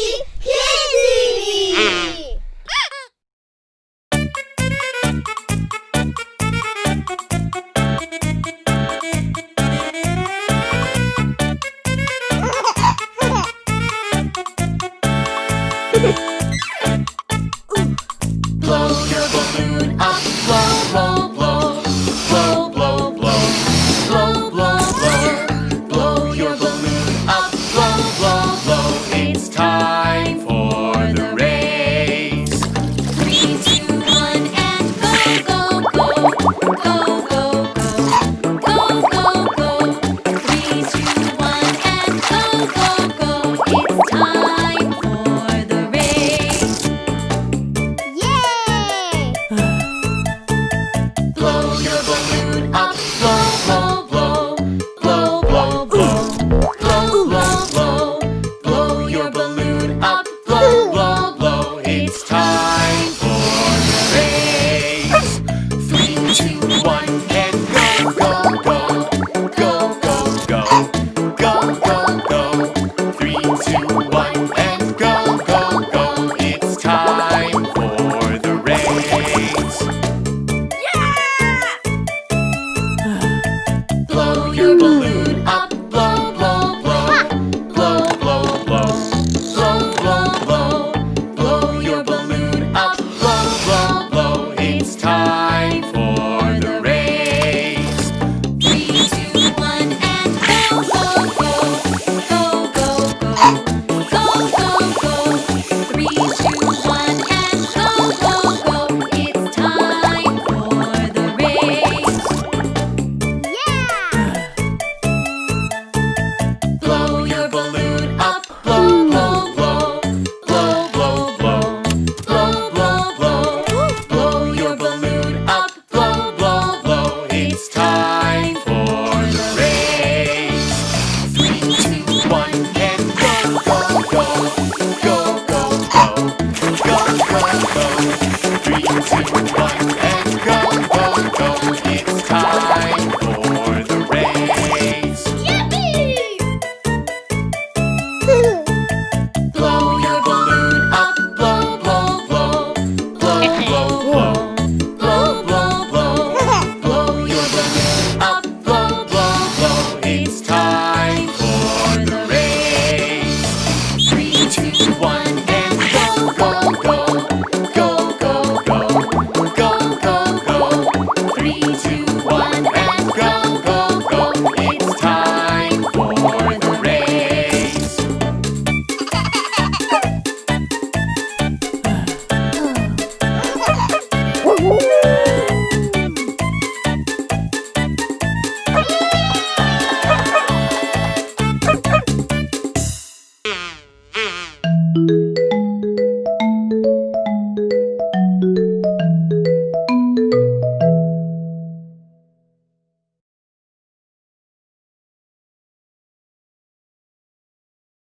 Kids Blow your balloon up, blow, blow, blow. Blow, blow, blow. Blow, blow, blow. Blow your balloon up, blow, blow, blow. It's time for the race. 3, 2, 1, and go, go, go. Go, go, go. Go, go, go. 3, 2, 1, and go, go, go. It's time for the race. Yay! Blow your balloon up, blow, blow, blow. Blow, blow, blow. Blow, blow, blow. Blow your balloon up, blow, blow, blow. It's time for the race. 3, 2, 1, and go, go, go. Go, go, go. Go, go, go. 3, 2, 1, and